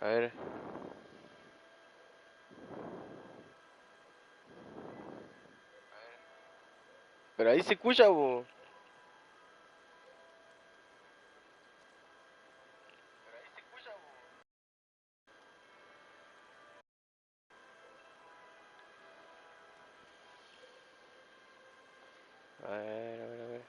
A ver. Pero ahí se escucha, po. A ver, a ver, a ver.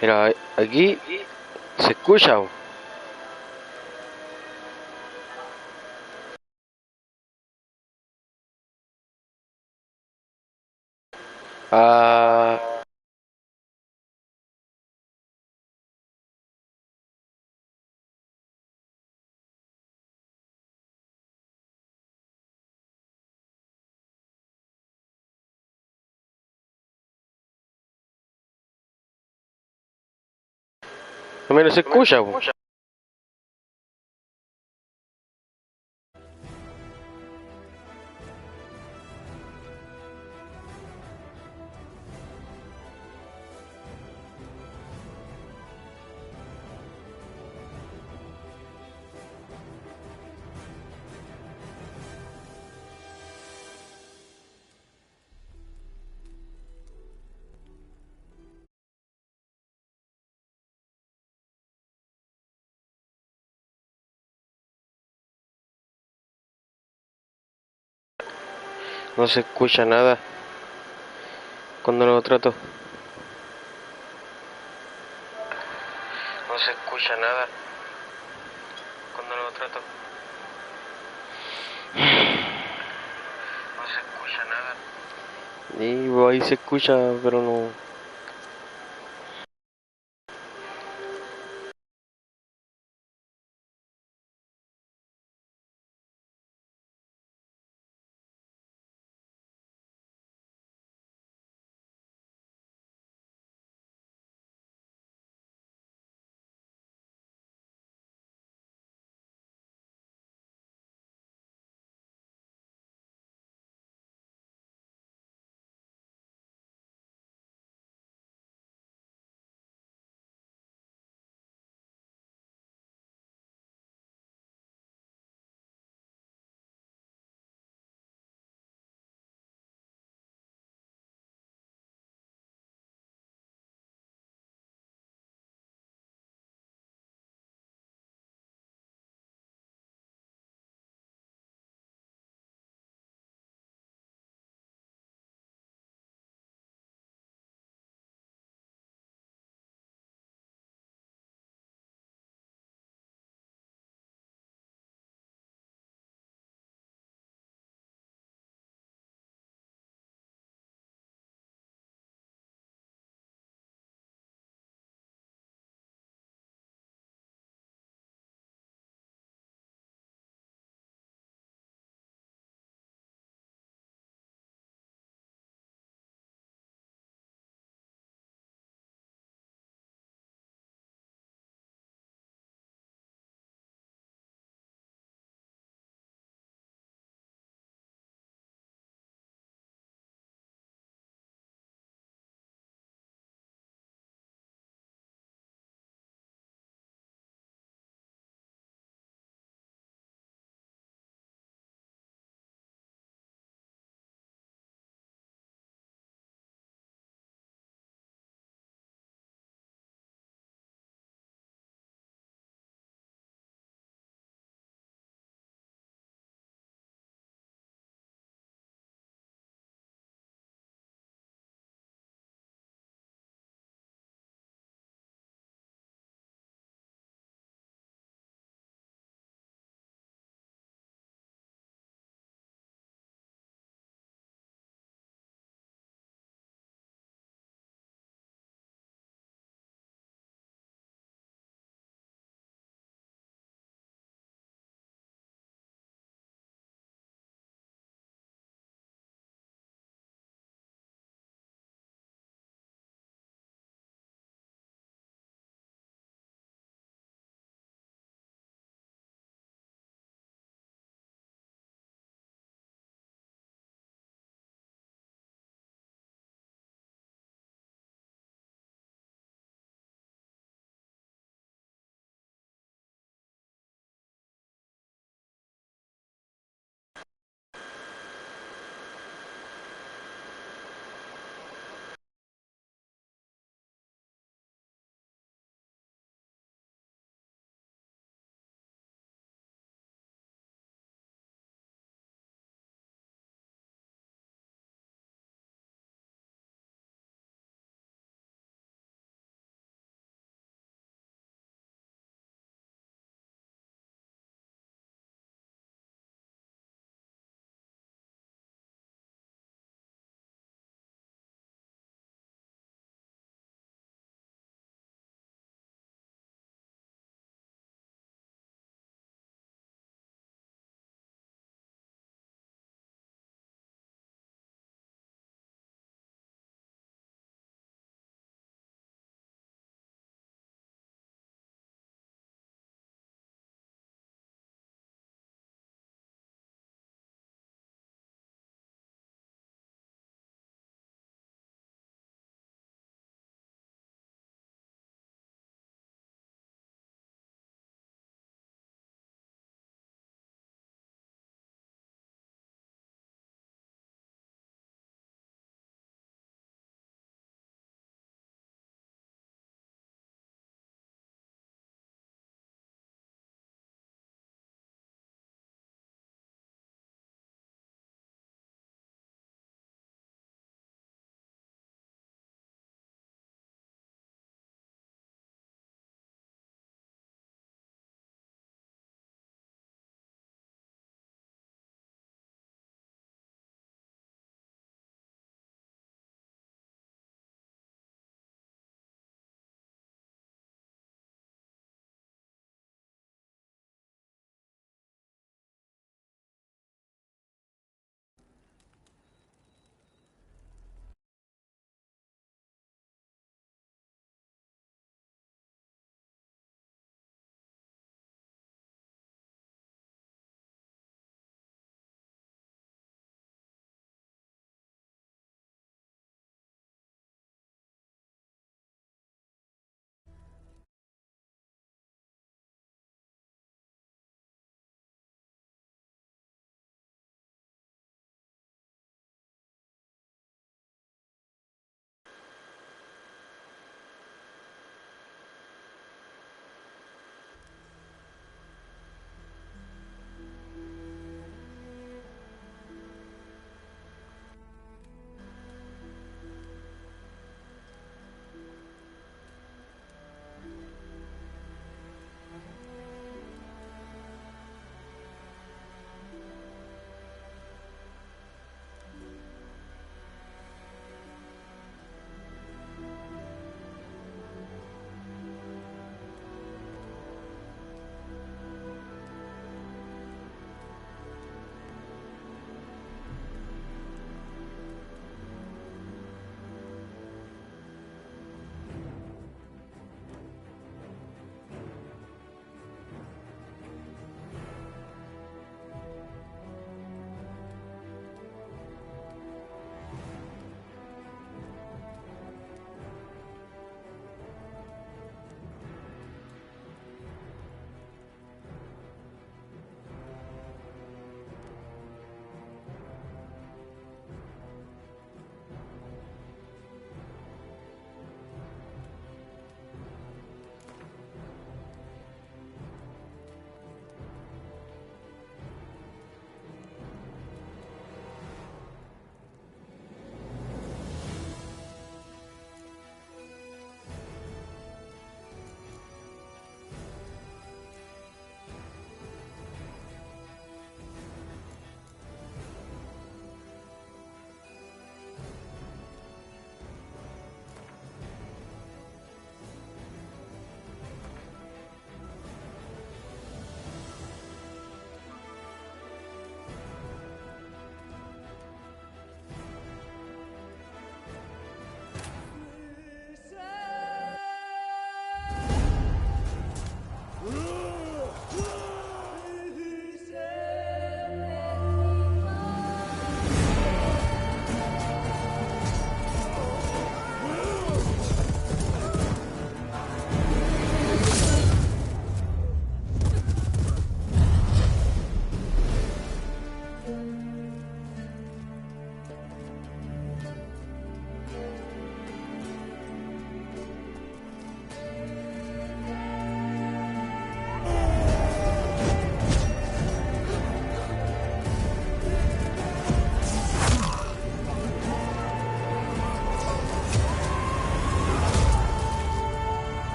Mira, aquí se escucha, po. Ah, al menos se escucha, po. No se escucha nada cuando lo trato. No se escucha nada cuando lo trato. No se escucha nada. Y pues, ahí se escucha, pero no.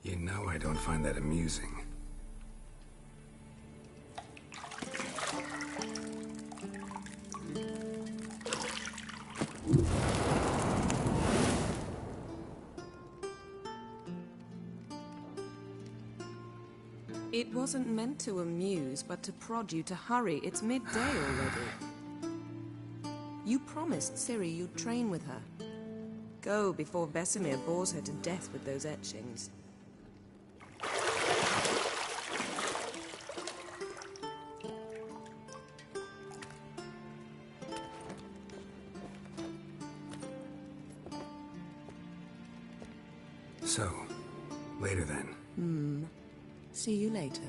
You know I don't find that amusing. It wasn't meant to amuse, but to prod you to hurry. It's midday already. You promised Ciri you'd train with her. Go before Vesemir bores her to death with those etchings. So, later then. See you later.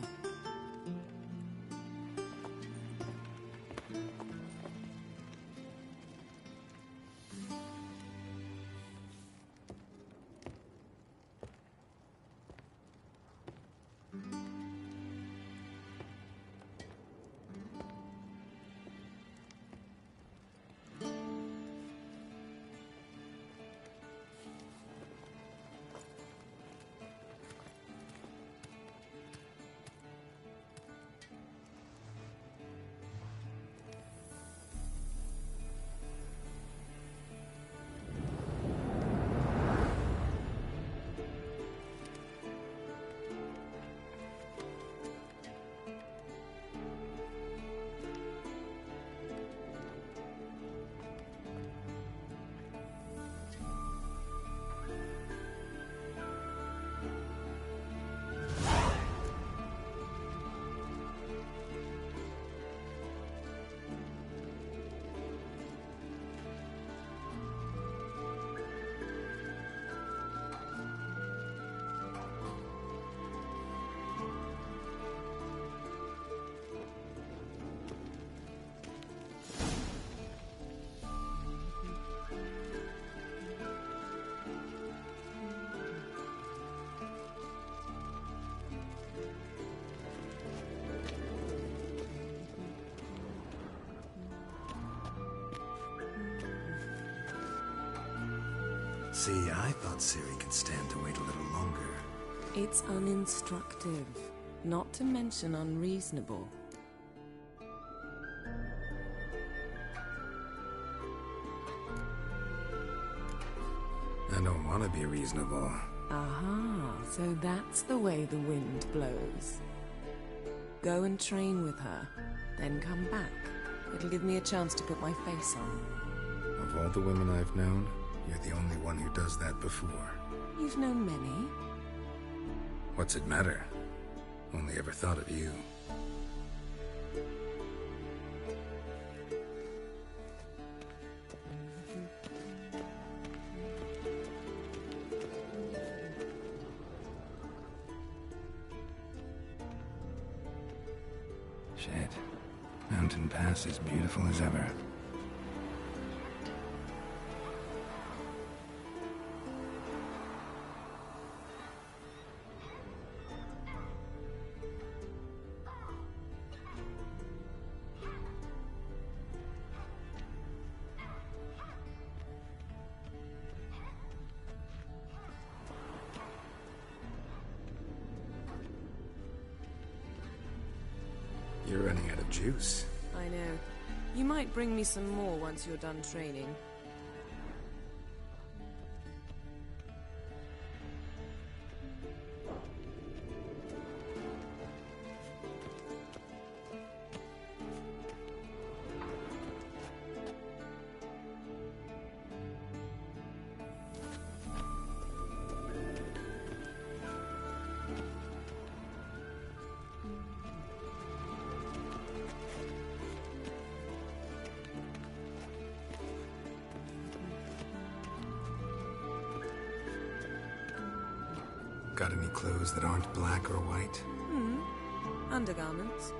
See, I thought Ciri could stand to wait a little longer. It's uninstructive, not to mention unreasonable. I don't want to be reasonable. Aha, so that's the way the wind blows. Go and train with her, then come back. It'll give me a chance to put my face on. Of all the women I've known, you're the only one who does that before. You've known many. What's it matter? Only ever thought of you. Shit. Mountain Pass is beautiful as ever. You're running out of juice. I know. You might bring me some more once you're done training. Got any clothes that aren't black or white? Undergarments.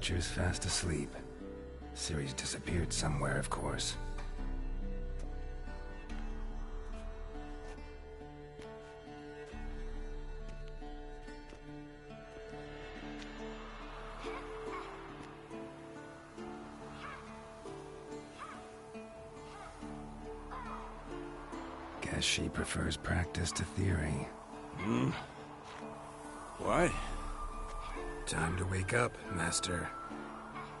Witcher's fast asleep. Ciri's disappeared somewhere, of course. Guess she prefers practice to theory. What? Time to wake up, Master.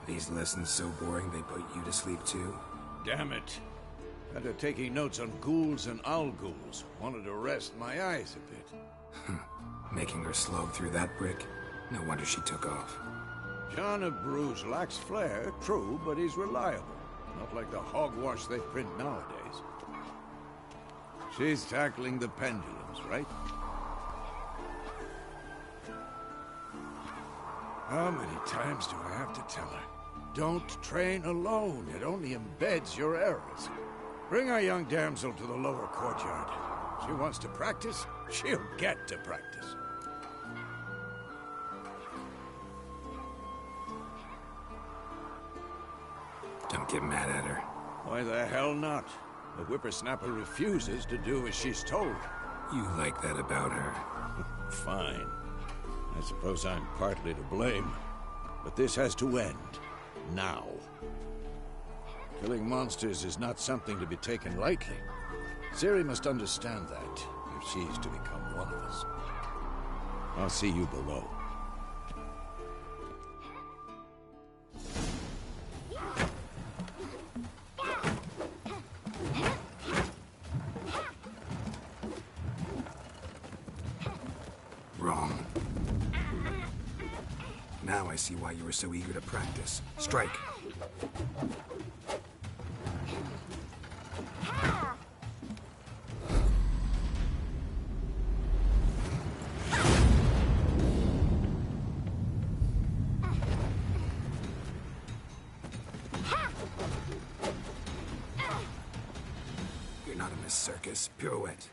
These lessons so boring they put you to sleep too? Damn it. After taking notes on ghouls and owl-ghouls, wanted to rest my eyes a bit. Making her slog through that brick? No wonder she took off. John of Bruges lacks flair, true, but he's reliable. Not like the hogwash they print nowadays. She's tackling the pendulums, right? How many times do I have to tell her? Don't train alone. It only embeds your errors. Bring our young damsel to the lower courtyard. She wants to practice, she'll get to practice. Don't get mad at her. Why the hell not? The whippersnapper refuses to do as she's told. You like that about her. Fine. I suppose I'm partly to blame. But this has to end. Now. Killing monsters is not something to be taken lightly. Ciri must understand that, if she's to become one of us. I'll see you below. Wrong. Now I see why you were so eager to practice. Strike. You're not in this circus. Pirouette.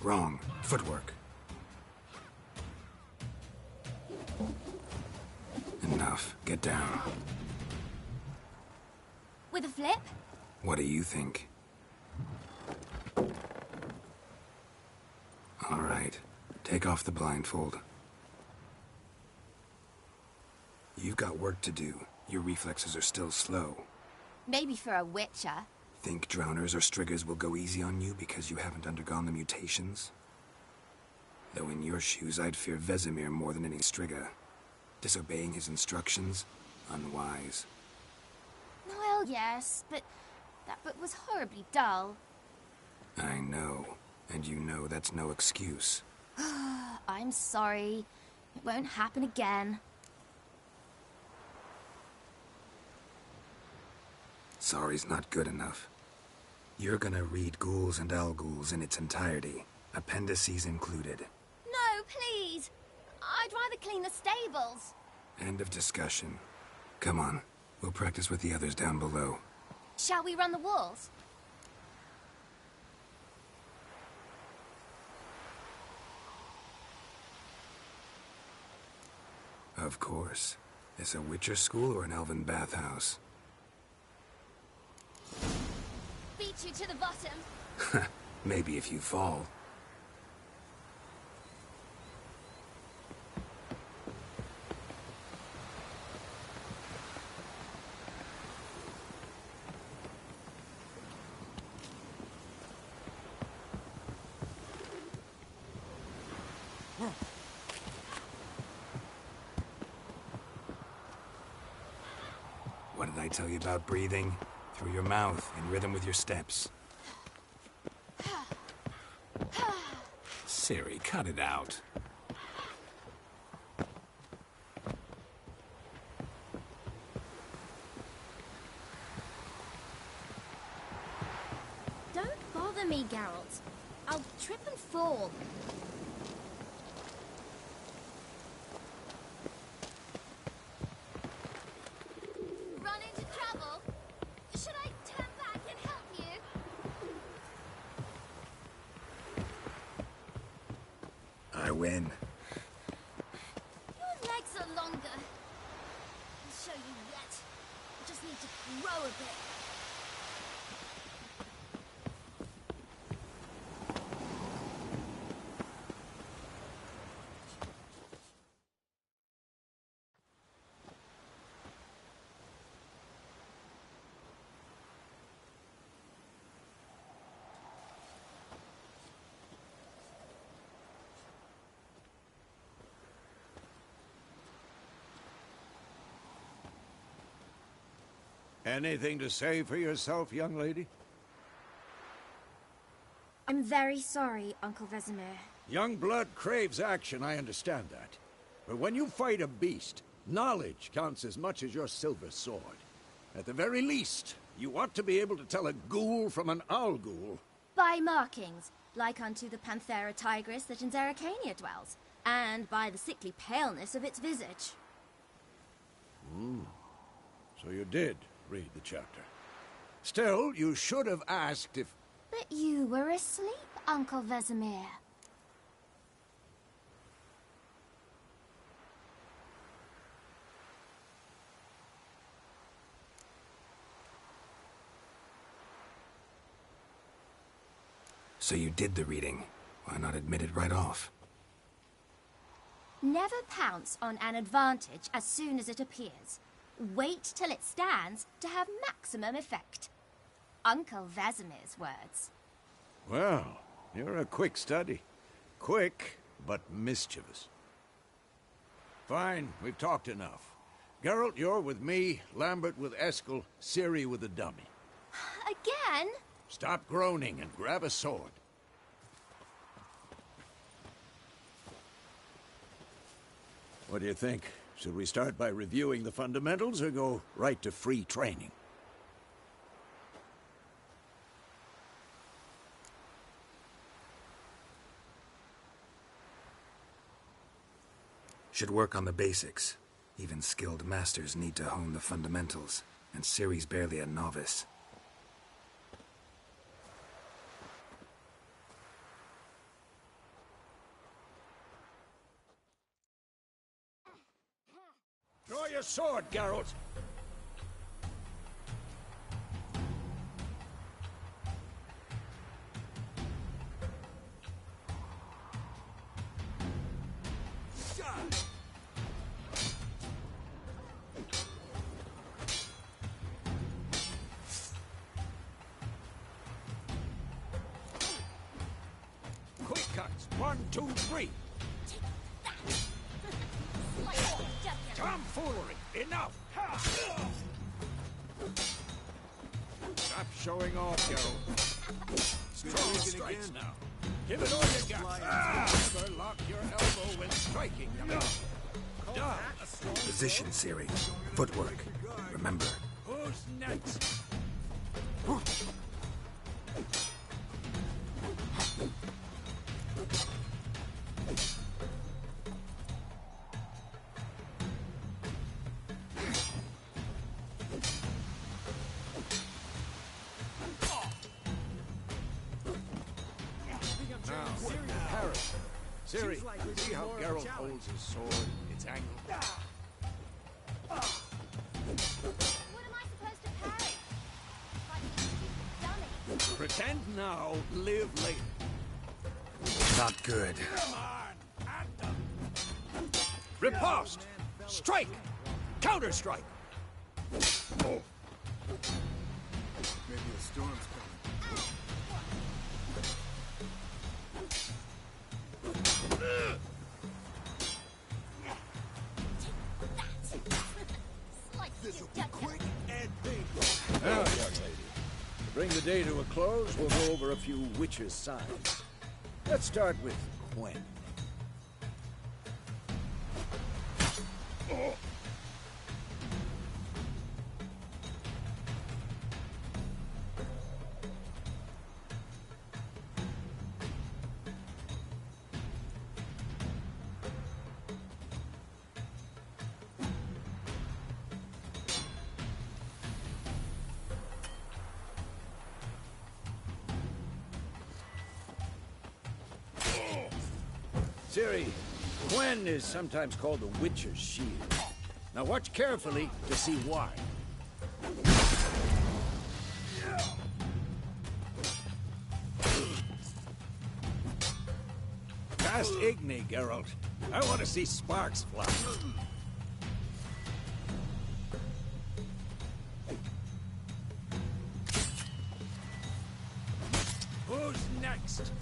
Wrong. Footwork. Enough. Get down. With a flip? What do you think? All right. Take off the blindfold. You've got work to do. Your reflexes are still slow. Maybe for a witcher. Think drowners or striggers will go easy on you because you haven't undergone the mutations? Though in your shoes, I'd fear Vesemir more than any strigger. Disobeying his instructions? Unwise. Well, yes, but that book was horribly dull. I know. And you know that's no excuse. I'm sorry. It won't happen again. Sorry's not good enough. You're gonna read Ghouls and Owl-Ghouls in its entirety, appendices included. No, please! I'd rather clean the stables. End of discussion. Come on, we'll practice with the others down below. Shall we run the walls? Of course. Is a Witcher school or an elven bathhouse? Beat you to the bottom. Maybe if you fall. What did I tell you about breathing? Through your mouth, in rhythm with your steps. Ciri, cut it out. Don't bother me, Geralt. I'll trip and fall. Run into trouble? Should I turn back and help you? I win. Anything to say for yourself, young lady? I'm very sorry, Uncle Vesemir. Young blood craves action, I understand that. But when you fight a beast, knowledge counts as much as your silver sword. At the very least, you ought to be able to tell a ghoul from an owl ghoul. By markings, like unto the Panthera tigris that in Zeracania dwells, and by the sickly paleness of its visage. So you did read the chapter. Still, you should have asked if... But you were asleep, Uncle Vesemir. So you did the reading. Why not admit it right off? Never pounce on an advantage as soon as it appears. Wait till it stands to have maximum effect. Uncle Vesemir's words. Well, you're a quick study. Quick, but mischievous. Fine, we've talked enough. Geralt, you're with me, Lambert with Eskel, Ciri with the dummy. Again? Stop groaning and grab a sword. What do you think? Should we start by reviewing the fundamentals or go right to free training? Should work on the basics. Even skilled masters need to hone the fundamentals, and Ciri's barely a novice. Draw your sword, Geralt! Quick cuts! 1, 2, 3! Tomfoolery! Enough! Stop showing off, Geralt. Strong strikes now. Give it all you got. Never lock your elbow when striking. Done. Position, Ciri. Footwork. Remember. Who's next? Ciri, see how Geralt holds his sword? It's angled. What am I supposed to parry? Like dummy. Pretend now, live later. Not good. Come on, at them. Riposte! Strike! Counter-strike! Oh. Maybe a storm's coming. This'll be quick and big. Now, young lady, to bring the day to a close, we'll go over a few witches' signs. Let's start with Gwen. Oh. Ciri, Gwen is sometimes called the Witcher's Shield. Now watch carefully to see why. Cast Igni, Geralt. I want to see sparks fly. Who's next?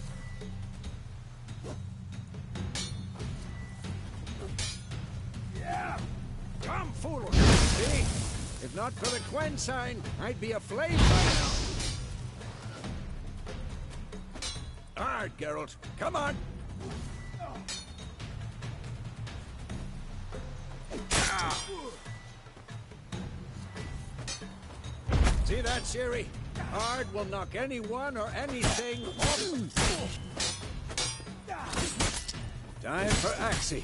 Tomfoolery! See? If If not for the Quen sign, I'd be aflame by now. All right, Geralt, come on. See that, Ciri? Hard will knock anyone or anything off. Time for Axie.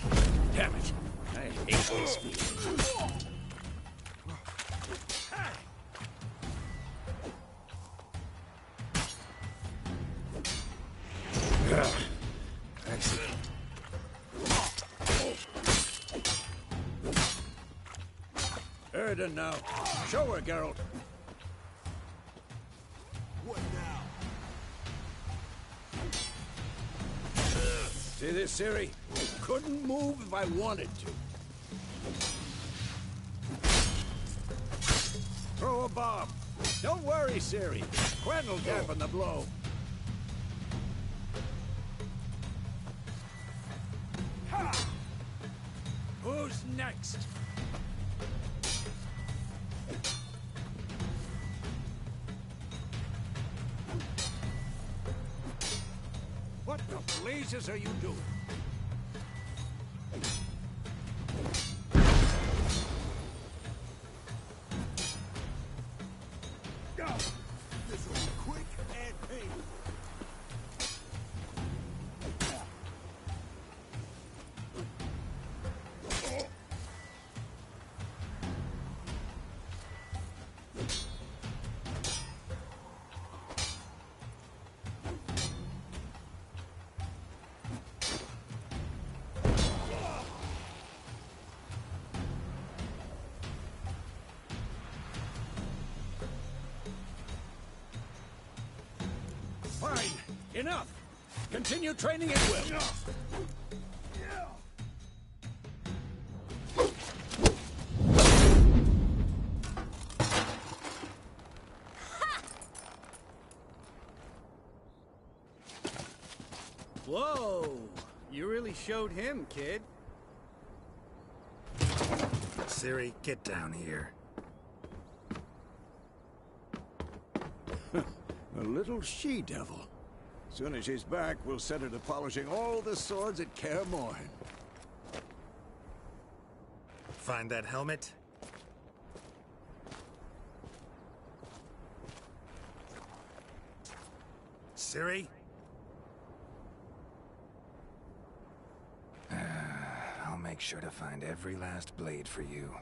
Damn it. I hate this feeling. Axie. Erden now. Show her, Geralt. What now? See this, Ciri? Couldn't move if I wanted to. Throw a bomb. Don't worry, Ciri. Quen will dampen the blow. Ha! Who's next? What the blazes are you doing? This will be quick and painless. Fine. Enough. Continue training at will. Whoa! You really showed him, kid. Ciri, get down here. A little she-devil. Soon as she's back, we'll set her to polishing all the swords at Kaer Morhen. Find that helmet? Ciri? I'll make sure to find every last blade for you.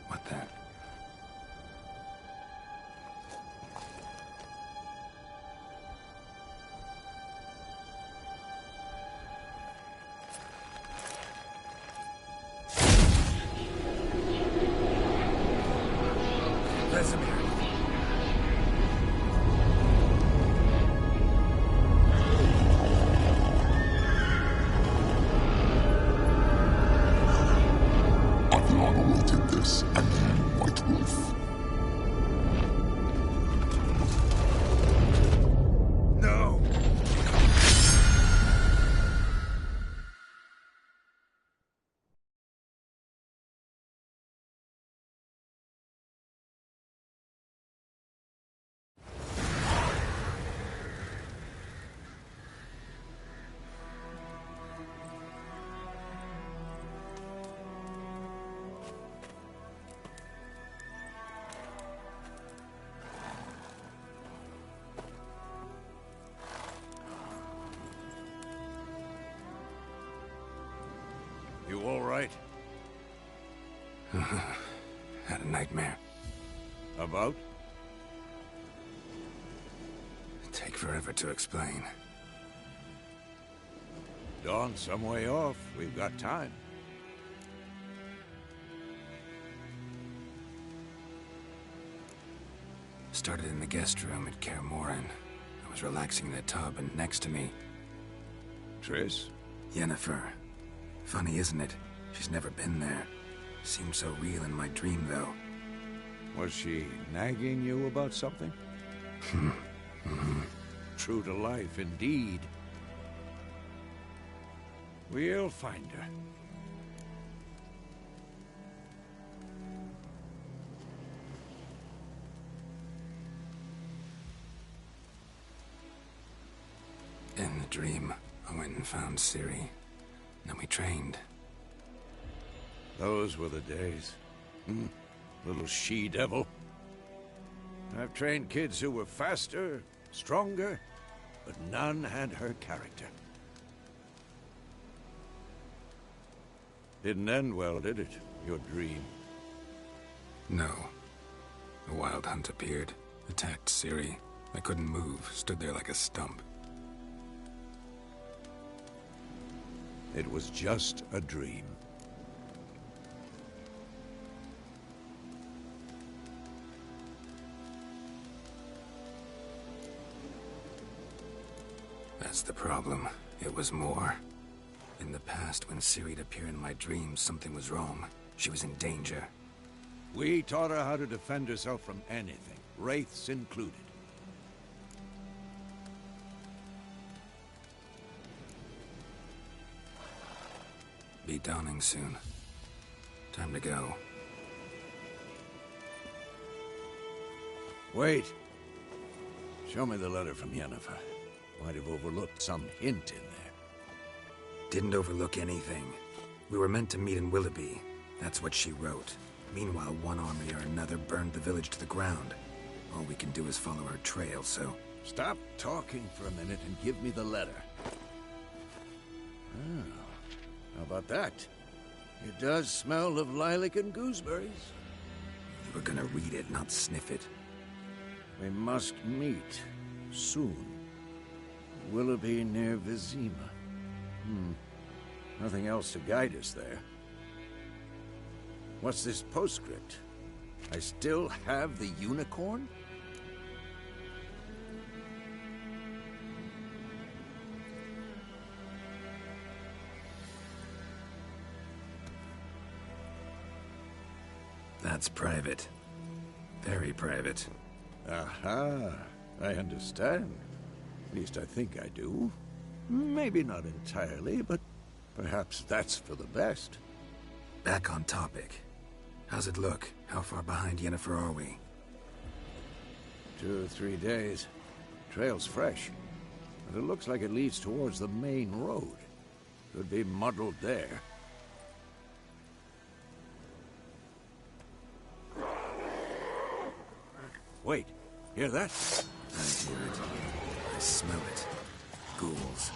What the? Vesemir. I've long awaited this, and you, White Wolf. No! You all right? Had a nightmare. About? Take forever to explain. Dawn's some way off. We've got time. Started in the guest room at Kaer Morhen. I was relaxing in the tub, and next to me, Triss? Yennefer. Funny, isn't it? She's never been there. Seemed so real in my dream, though. Was she nagging you about something? True to life, indeed. We'll find her. In the dream, I went and found Ciri. Then we trained. Those were the days. Little she-devil. I've trained kids who were faster, stronger, but none had her character. Didn't end well, did it? Your dream? No. A wild hunt appeared, attacked Ciri. I couldn't move, stood there like a stump. It was just a dream. That's the problem. It was more. In the past, when Ciri'd appear in my dreams, something was wrong. She was in danger. We taught her how to defend herself from anything, wraiths included. Be dawning soon. Time to go. Wait. Show me the letter from Yennefer. Might have overlooked some hint in there. Didn't overlook anything. We were meant to meet in Willoughby. That's what she wrote. Meanwhile, one army or another burned the village to the ground. All we can do is follow her trail, so... Stop talking for a minute and give me the letter. Oh, how about that? It does smell of lilac and gooseberries. You were gonna read it, not sniff it. We must meet soon. Willoughby near Vizima. Nothing else to guide us there. What's this postscript? I still have the unicorn? That's private. Very private. Aha, I understand. At least I think I do. Maybe not entirely, but perhaps that's for the best. Back on topic. How's it look? How far behind Yennefer are we? 2 or 3 days. Trail's fresh, but it looks like it leads towards the main road. Could be muddled there. Wait, hear that? I hear it. I smell it. Ghouls.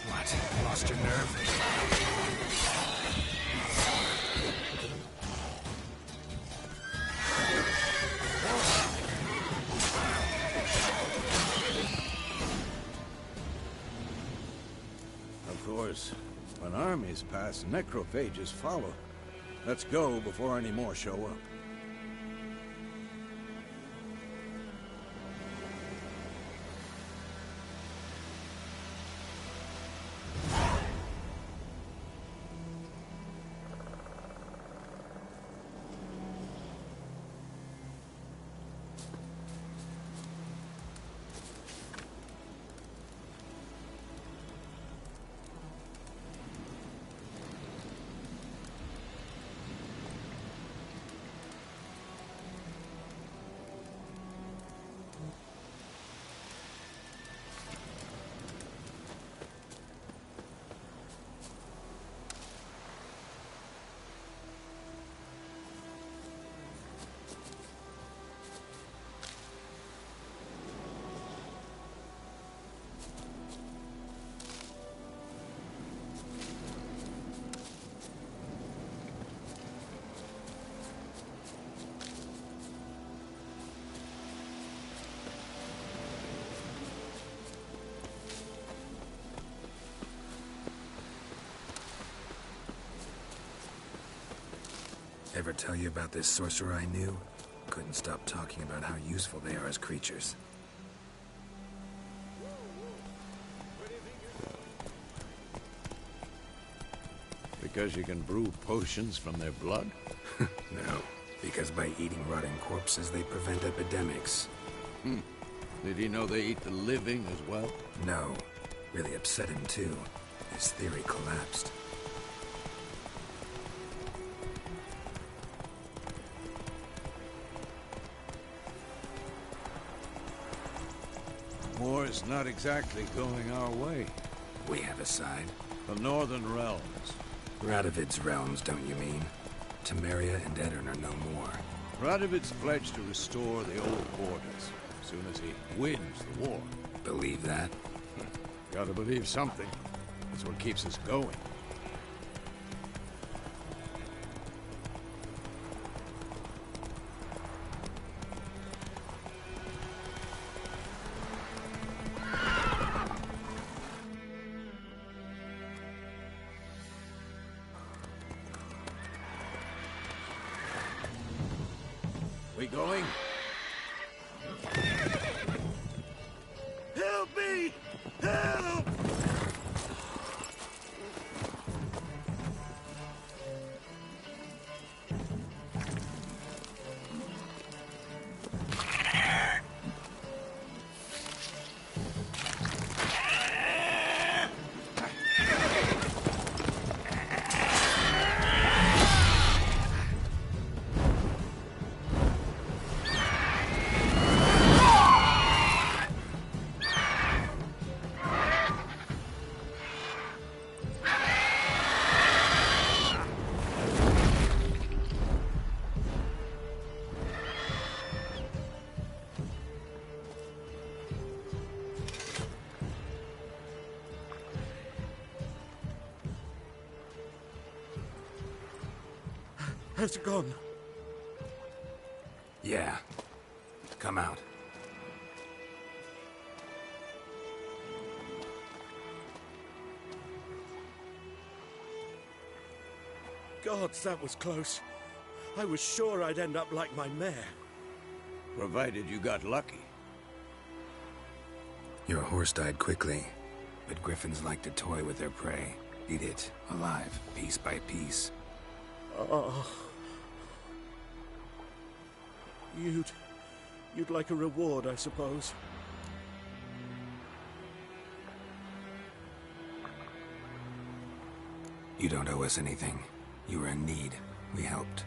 What? Lost your nerve? Of course, when armies pass, necrophages follow. Let's go before any more show up. Ever tell you about this sorcerer I knew? Couldn't stop talking about how useful they are as creatures. Because you can brew potions from their blood? No, because by eating rotting corpses, they prevent epidemics. Did he know they eat the living as well? No. Really upset him, too. His theory collapsed. War's not exactly going our way. We have a side. The Northern Realms. Radovid's realms, don't you mean? Temeria and Edirn are no more. Radovid's pledged to restore the old borders as soon as he wins the war. Believe that? Gotta believe something. That's what keeps us going. We going? Help me! Help! Has it gone? Yeah. Come out. Gods, that was close. I was sure I'd end up like my mare. Provided you got lucky. Your horse died quickly, but griffins like to toy with their prey. Eat it, alive, piece by piece. Oh. You'd like a reward, I suppose. You don't owe us anything. You were in need. We helped.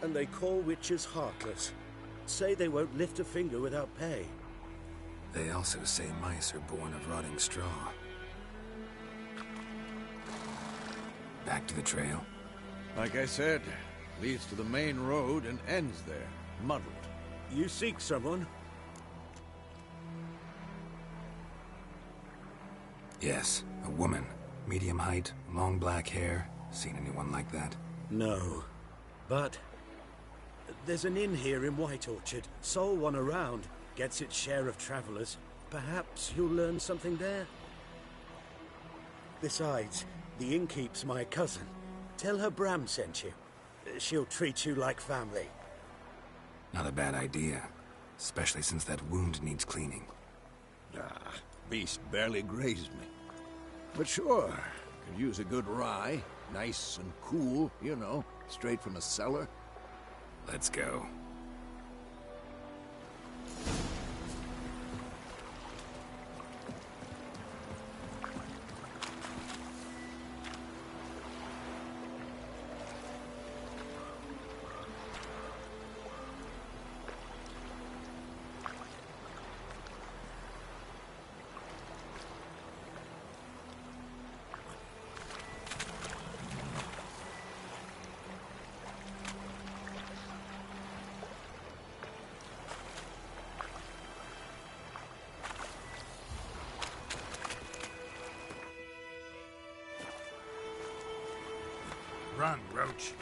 And they call witches heartless. Say they won't lift a finger without pay. They also say mice are born of rotting straw. Back to the trail? Like I said, leads to the main road and ends there, muddled. You seek someone? Yes, a woman. Medium height, long black hair. Seen anyone like that? No. But there's an inn here in White Orchard. Sole one around. Gets its share of travelers. Perhaps you'll learn something there? Besides, the innkeep's my cousin. Tell her Bram sent you. She'll treat you like family. Not a bad idea. Especially since that wound needs cleaning. Beast barely grazed me. But sure, could use a good rye. Nice and cool, you know, straight from a cellar. Let's go. Run, Roach.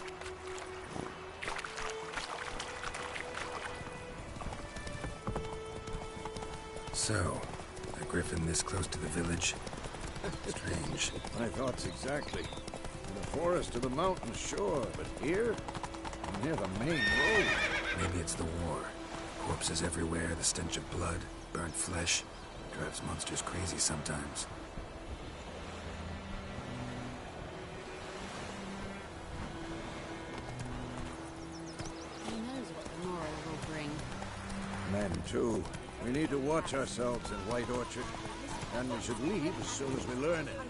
So, a griffin this close to the village? Strange. My thoughts exactly. the forest to the mountain shore, but here, near the main road. Maybe it's the war. Corpses everywhere, the stench of blood, burnt flesh. Drives monsters crazy sometimes. Who knows what the morrow will bring? Men, too. We need to watch ourselves in White Orchard. And we should leave as soon as we learn it.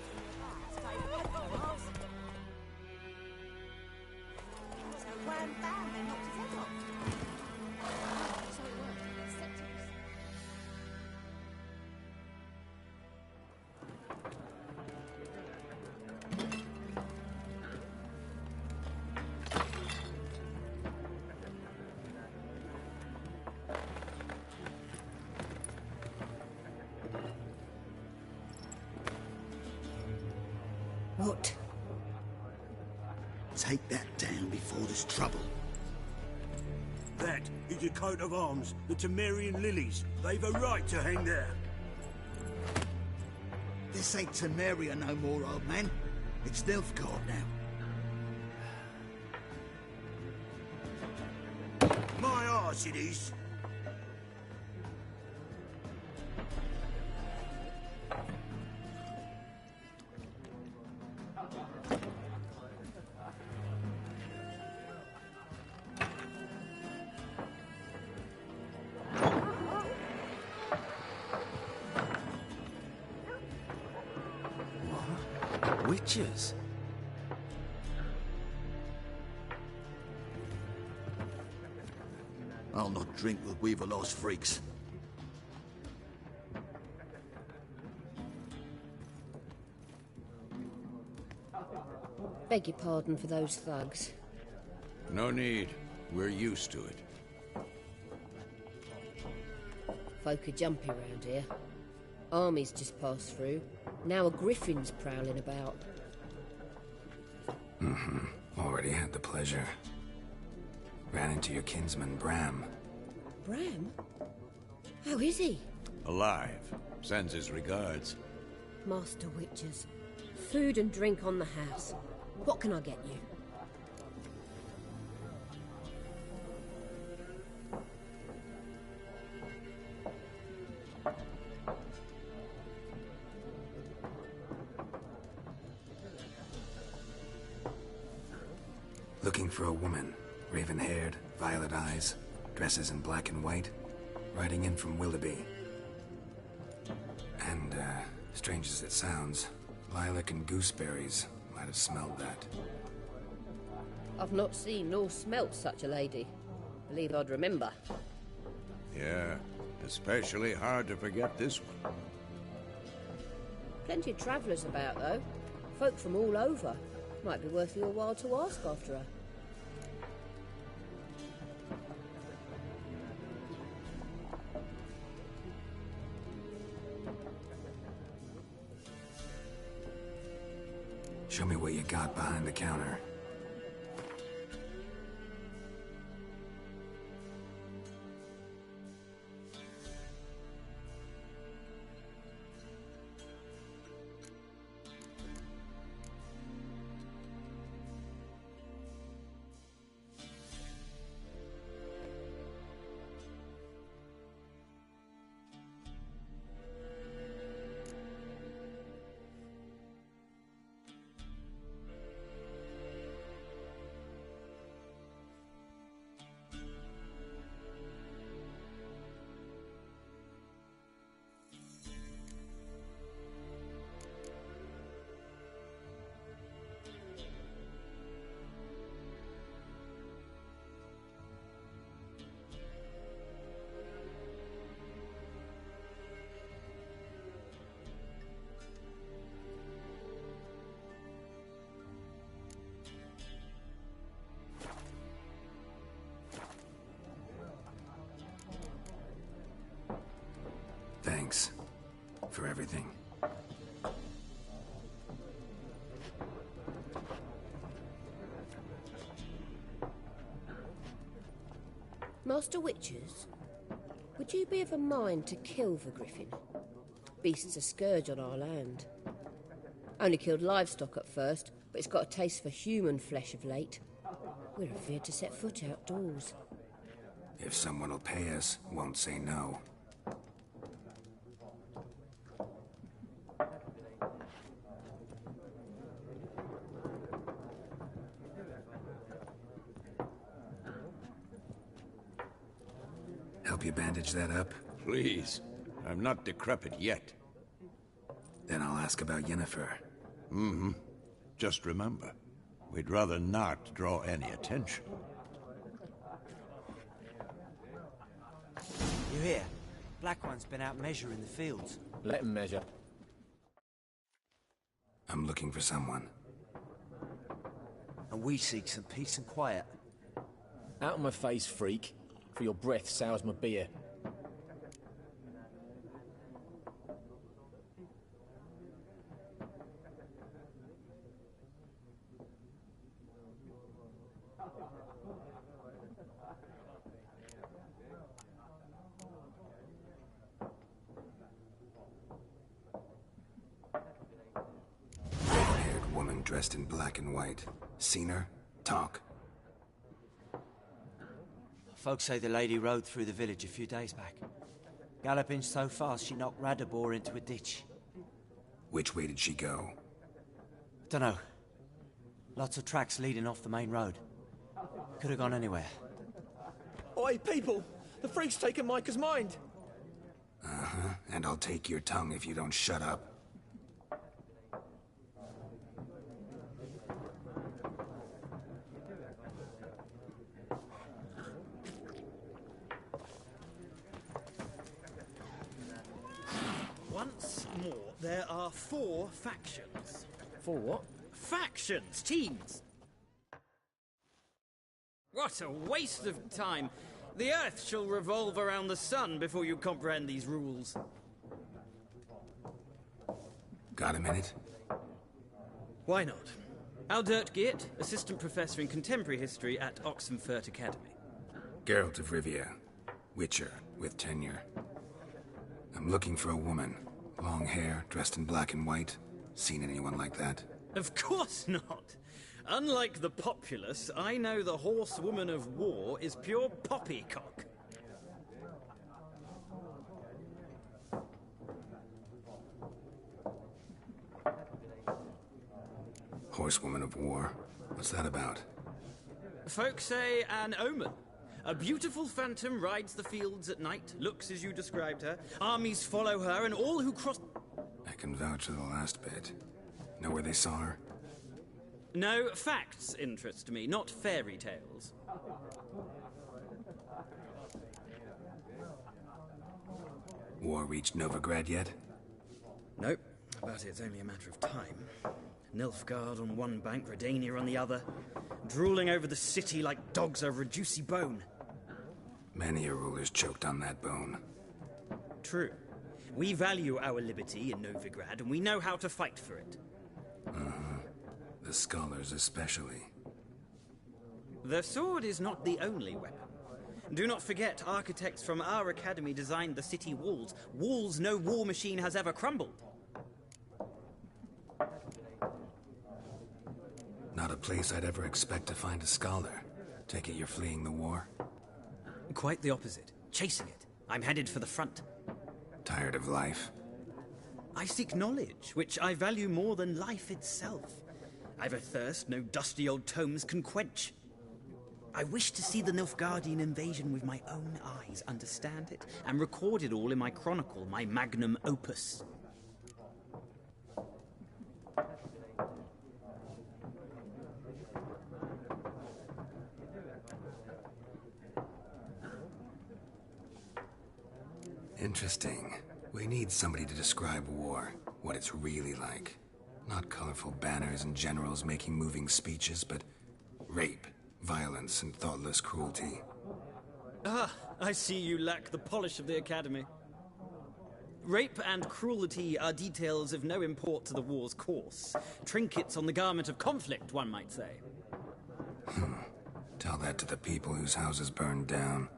What? Take that down before there's trouble. That is a coat of arms, the Temerian lilies. They've a right to hang there. This ain't Temeria no more, old man. It's Nilfgaard now. My arse it is. Witches? I'll not drink with Weaver-lost freaks. Beg your pardon for those thugs. No need. We're used to it. Folk are jumpy round here. Armies just passed through. Now a griffin's prowling about. Already had the pleasure. Ran into your kinsman, Bram. Bram? How is he? Alive. Sends his regards. Master Witches. Food and drink on the house. What can I get you? Looking for a woman. Raven-haired, violet eyes, dresses in black and white. Riding in from Willoughby. And, strange as it sounds, lilac and gooseberries might have smelled that. I've not seen nor smelt such a lady. Believe I'd remember. Yeah, especially hard to forget this one. Plenty of travellers about, though. Folk from all over. Might be worth your while to ask after her. Show me what you got behind the counter. Thanks for everything. Master Witches, would you be of a mind to kill the griffin? Beast's a scourge on our land. Only killed livestock at first, but it's got a taste for human flesh of late. We're afeard to set foot outdoors. If someone will pay us, won't say no. Help you bandage that up? Please. I'm not decrepit yet. Then I'll ask about Yennefer. Mm-hmm. Just remember, we'd rather not draw any attention. You hear? Black One's been out measuring the fields. Let him measure. I'm looking for someone. And we seek some peace and quiet. Out of my face, freak. For your breath sours my beer. Red-haired woman dressed in black and white. Seen her? Talk. Folks say the lady rode through the village a few days back. Galloping so fast she knocked Radabor into a ditch. Which way did she go? Dunno. Lots of tracks leading off the main road. Could have gone anywhere. Oi, people! The freak's taken Micah's mind! Uh-huh, and I'll take your tongue if you don't shut up. Once more, there are 4 factions. 4 what? Factions, teams! What a waste of time! The Earth shall revolve around the sun before you comprehend these rules. Got a minute? Why not? Aldert Geert, Assistant Professor in Contemporary History at Oxenfurt Academy. Geralt of Rivia. Witcher, with tenure. I'm looking for a woman. Long hair, dressed in black and white. Seen anyone like that? Of course not! Unlike the populace, I know the horsewoman of war is pure poppycock. Horsewoman of war? What's that about? Folks say an omen. A beautiful phantom rides the fields at night, looks as you described her, armies follow her, and all who cross... I can vouch for the last bit. Know where they saw her? No, facts interest me, not fairy tales. War reached Novigrad yet? Nope, but it's only a matter of time. Nilfgaard on one bank, Redania on the other, drooling over the city like dogs over a juicy bone. Many a ruler's choked on that bone. True. We value our liberty in Novigrad, and we know how to fight for it. Uh-huh. The scholars especially. The sword is not the only weapon. Do not forget, architects from our academy designed the city walls. Walls no war machine has ever crumbled. Not a place I'd ever expect to find a scholar. Take it you're fleeing the war? Quite the opposite. Chasing it. I'm headed for the front. Tired of life? I seek knowledge, which I value more than life itself. I've a thirst no dusty old tomes can quench. I wish to see the Nilfgaardian invasion with my own eyes, understand it, and record it all in my chronicle, my magnum opus. Interesting. We need somebody to describe war, what it's really like. Not colorful banners and generals making moving speeches, but rape, violence, and thoughtless cruelty. Ah, I see you lack the polish of the Academy. Rape and cruelty are details of no import to the war's course. Trinkets on the garment of conflict, one might say. Tell that to the people whose houses burned down.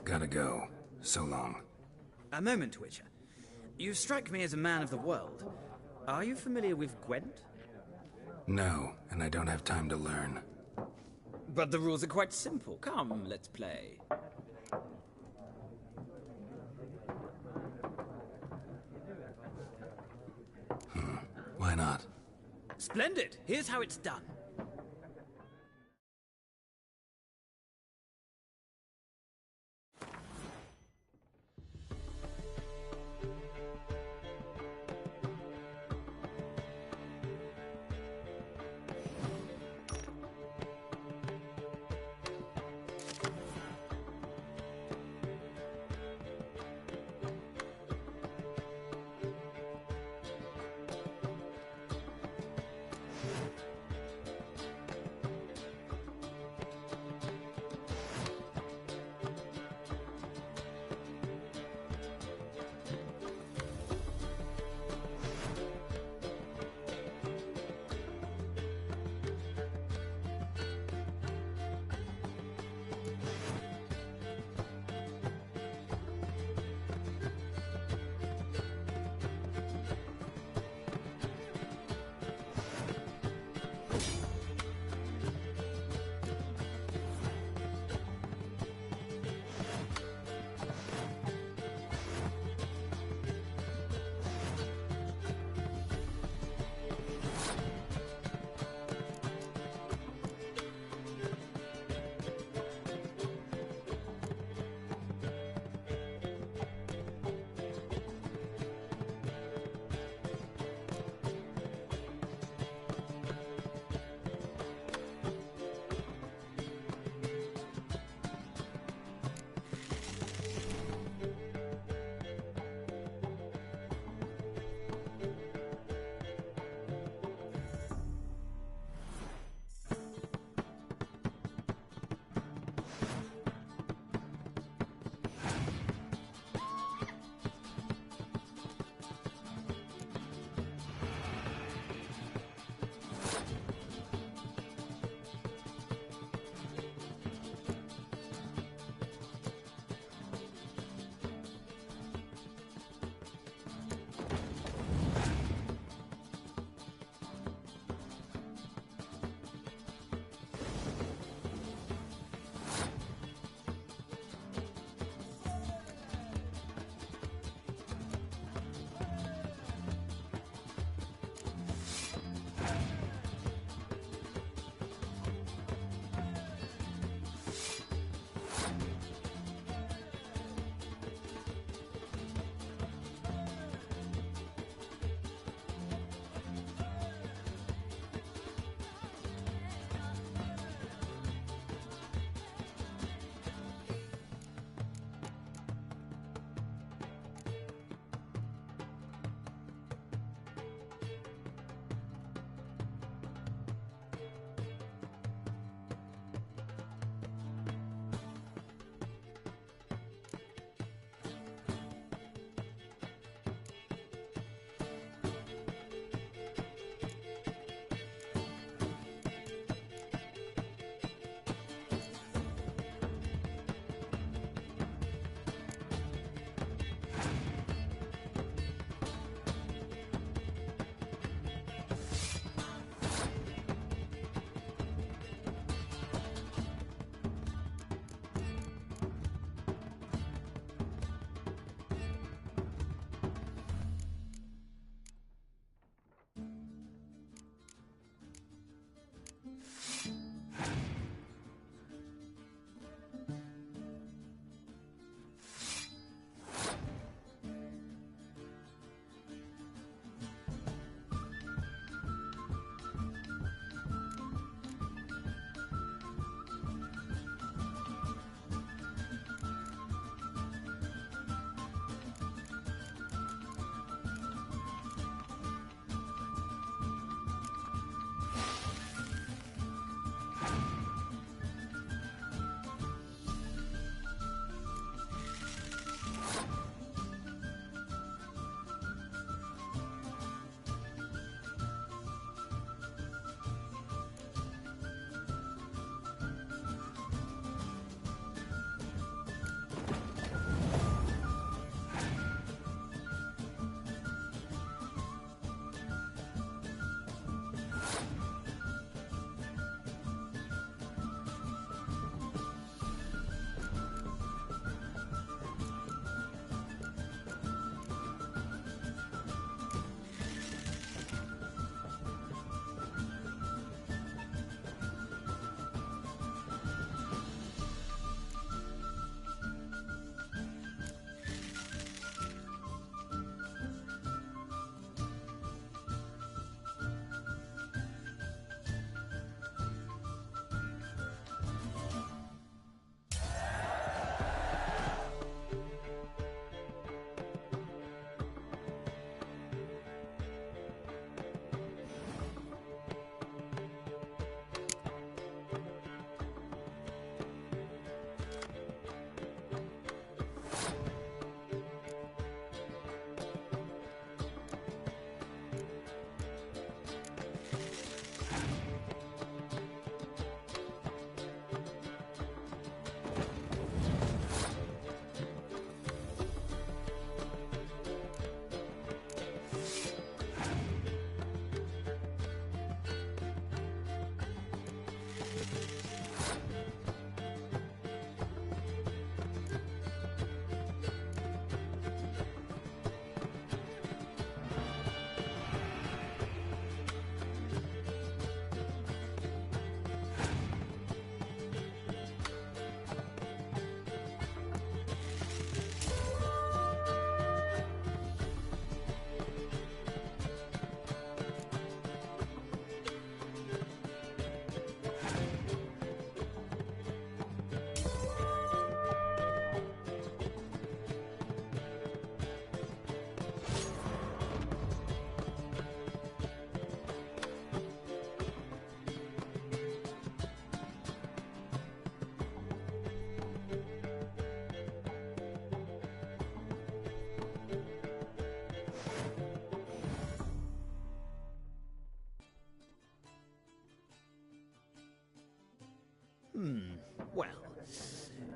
Gotta go. So long. A moment, Witcher. You strike me as a man of the world. Are you familiar with Gwent? No, and I don't have time to learn. But the rules are quite simple. Come, let's play. Why not? Splendid! Here's how it's done.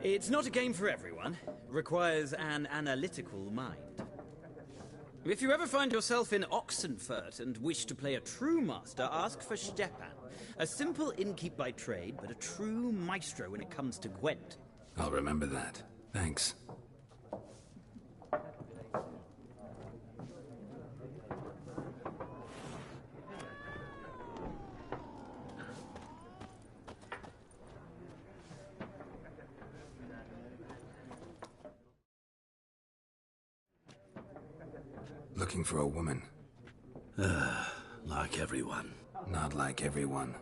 It's not a game for everyone. Requires an analytical mind. If you ever find yourself in Oxenfurt and wish to play a true master, ask for Stepan. A simple innkeep by trade, but a true maestro when it comes to Gwent. I'll remember that. Thanks. Looking for a woman. Like everyone. Not like everyone.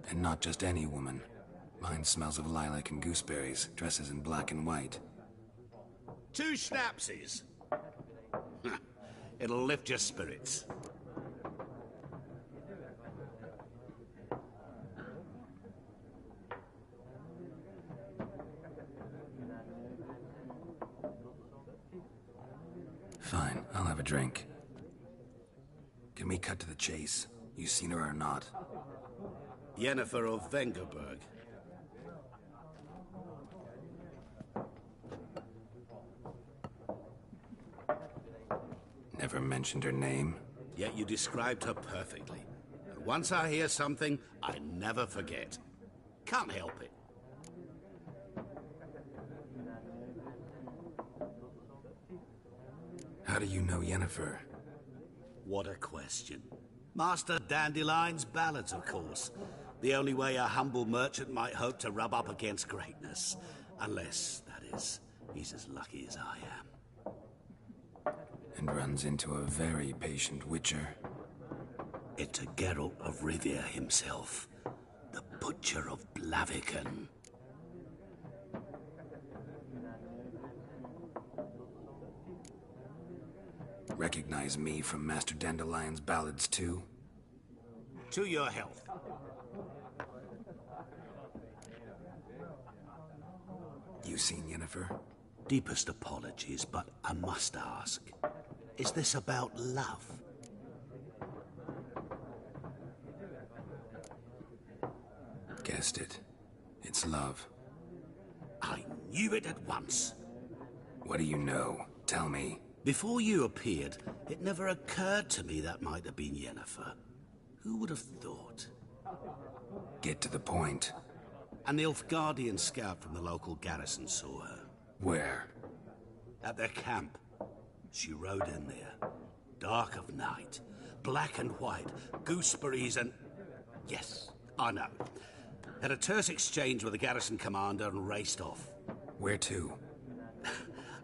And not just any woman. Mine smells of lilac and gooseberries, dresses in black and white. 2 schnapsies. It'll lift your spirits. Fine, I'll have a drink. Can we cut to the chase? You seen her or not? Yennefer of Vengerberg. Never mentioned her name. Yet you described her perfectly. And once I hear something, I never forget. Can't help it. How do you know Yennefer? What a question. Master Dandelion's ballads, of course. The only way a humble merchant might hope to rub up against greatness. Unless, that is, he's as lucky as I am. And runs into a very patient witcher. It's a Geralt of Rivia himself. The Butcher of Blaviken. Recognize me from Master Dandelion's ballads, too? To your health. You seen Yennefer? Deepest apologies, but I must ask. Is this about love? Guessed it. It's love. I knew it at once. What do you know? Tell me. Before you appeared, it never occurred to me that might have been Yennefer. Who would have thought? Get to the point. An Nilfgaardian scout from the local garrison saw her. Where? At their camp. She rode in there. Dark of night. Black and white. Gooseberries and... Yes, I know. Had a terse exchange with the garrison commander and raced off. Where to?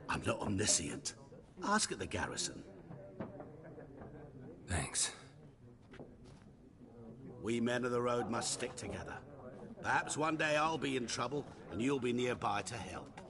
I'm not omniscient. Ask at the garrison. Thanks. We men of the road must stick together. Perhaps one day I'll be in trouble and you'll be nearby to help.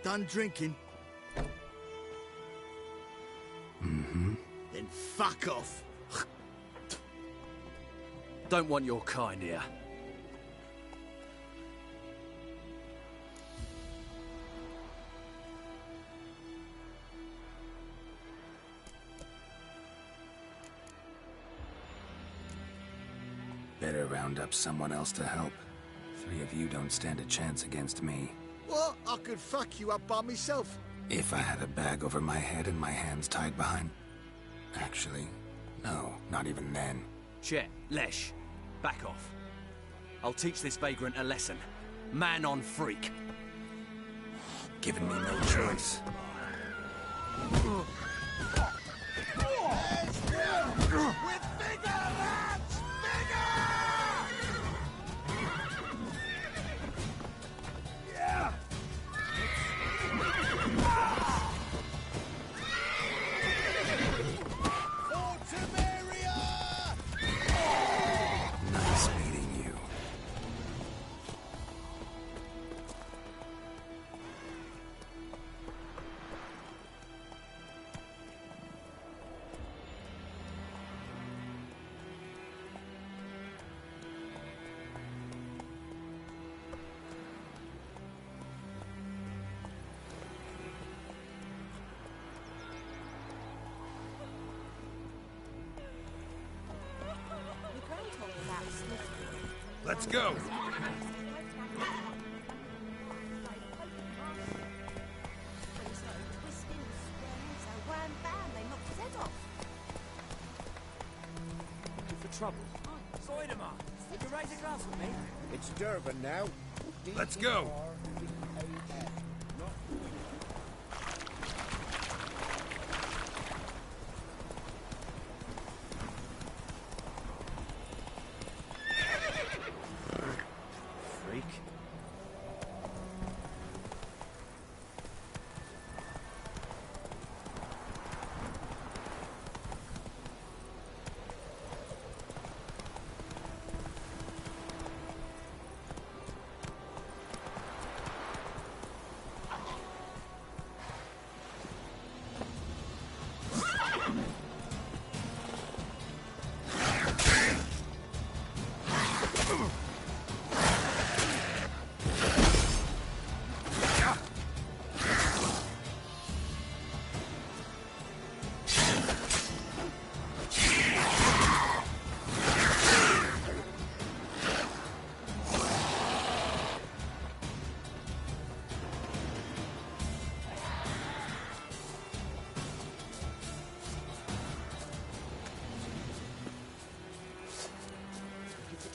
Done drinking? Mm-hmm. Then fuck off. Don't want your kind here. Better round up someone else to help. 3 of you don't stand a chance against me. What? I could fuck you up by myself. If I had a bag over my head and my hands tied behind... Actually, no, not even then. Chet, Lesh, back off. I'll teach this vagrant a lesson. Man on freak. Given me no choice. With bigger rats! Bigger! Yeah! Nice meeting you. Let's go. Looking for trouble? Soidemar, would you raise a glass with me? It's Durban now. Let's go. Freak.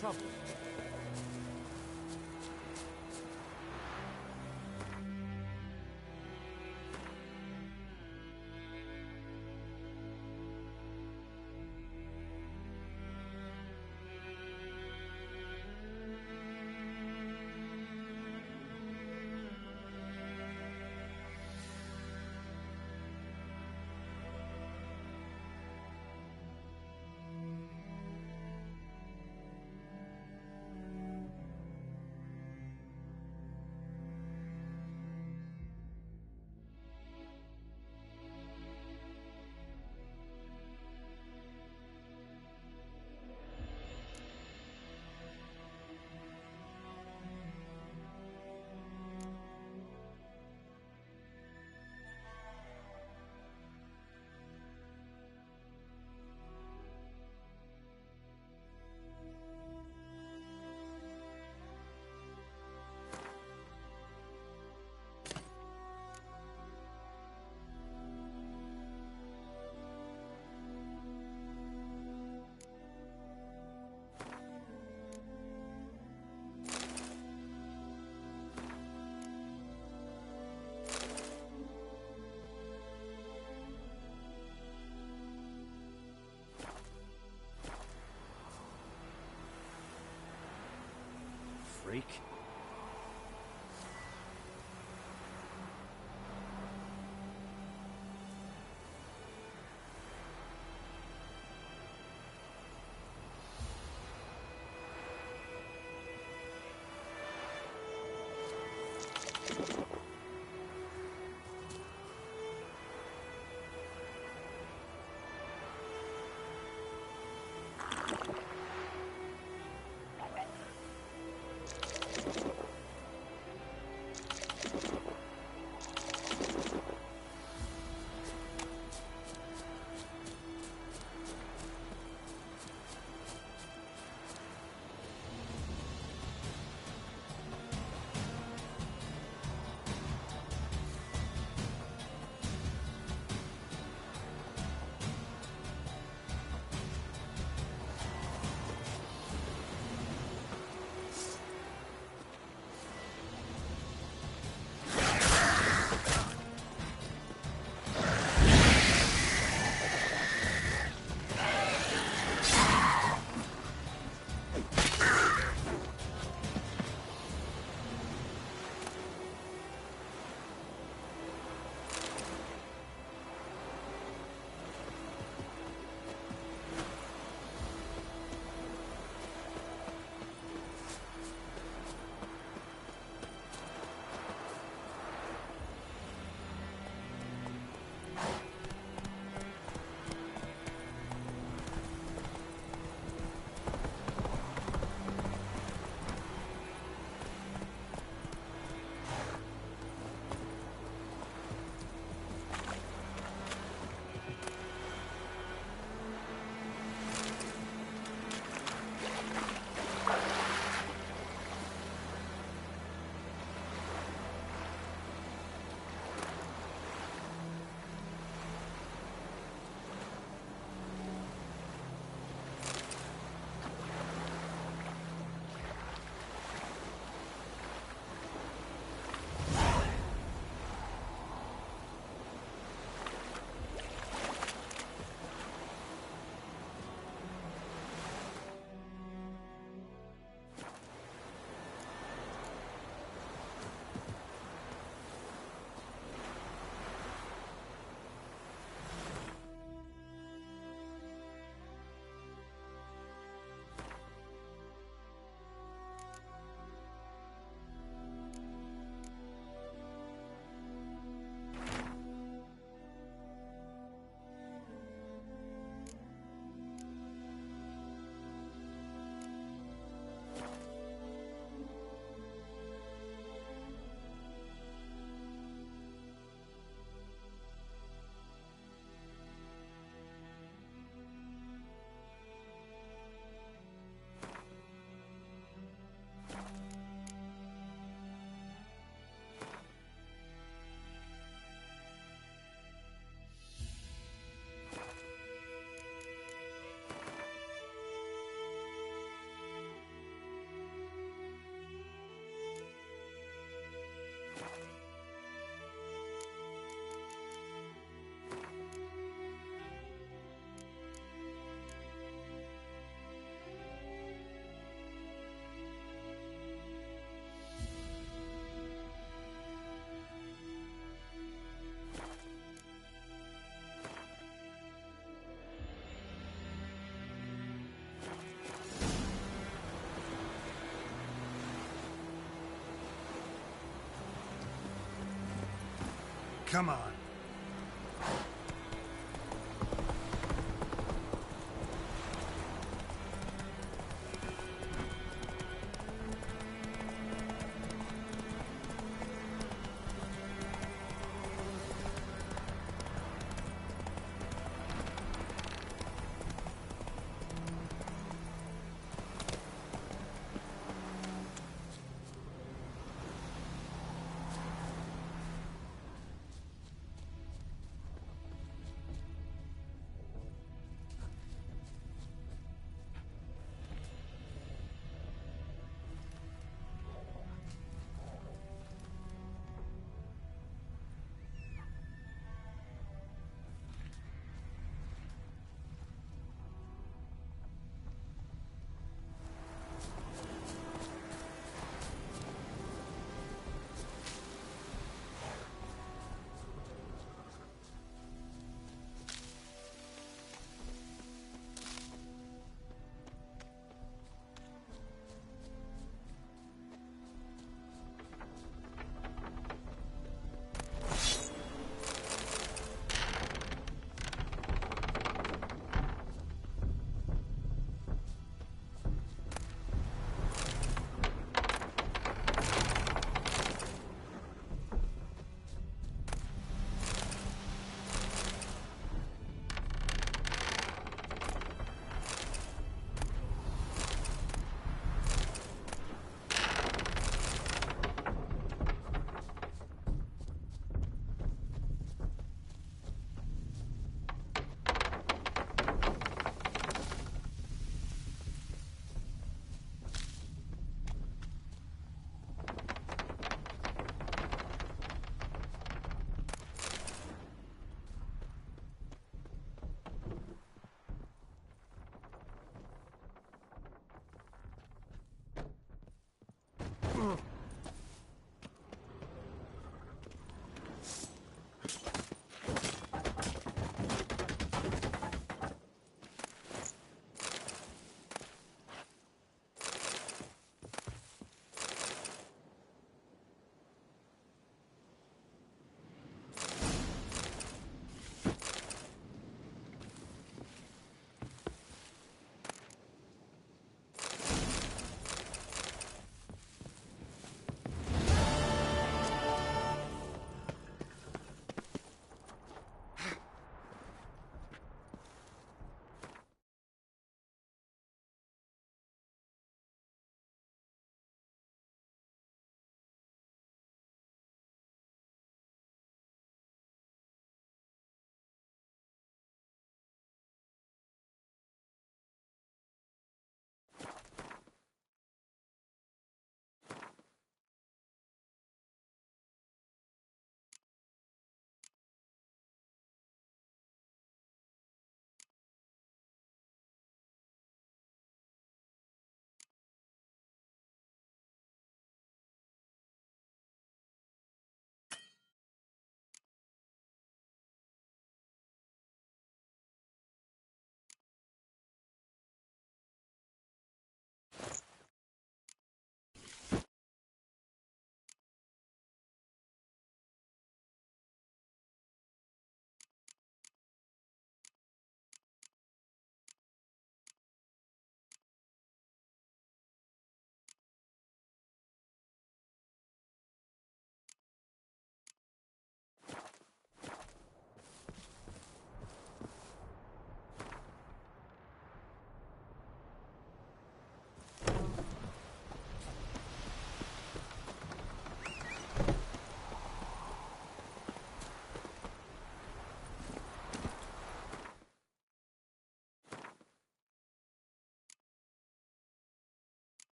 Trouble. Come on.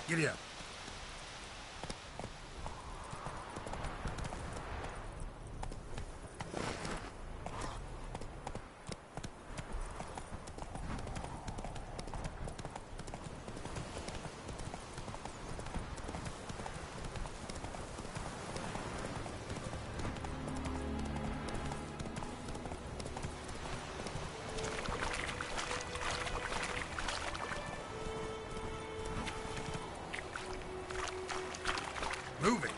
Giddy up. Move it!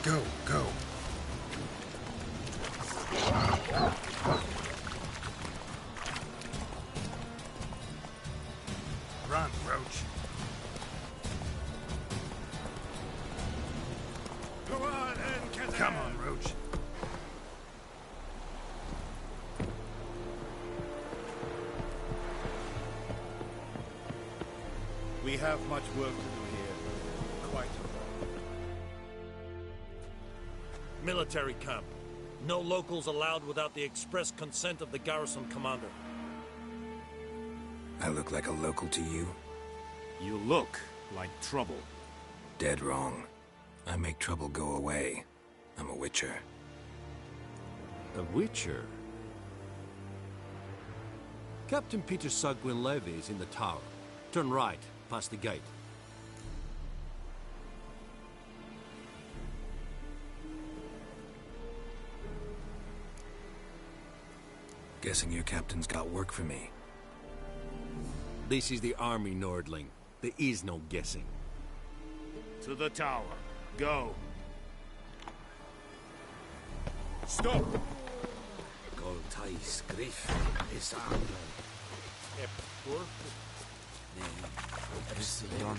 Go, go. Run, Roach. Go on, and come on, Roach. We have much work to do here. Quite a lot. Military camp. No locals allowed without the express consent of the garrison commander. I look like a local to you? You look like trouble. Dead wrong. I make trouble go away. I'm a witcher. A witcher? Captain Peter Sugwin Levy is in the tower. Turn right, past the gate. Guessing your captain's got work for me. This is the army, Nordling. There is no guessing. To the tower. Go. Stop! Goltai skrif is Anglon. Rysseljon,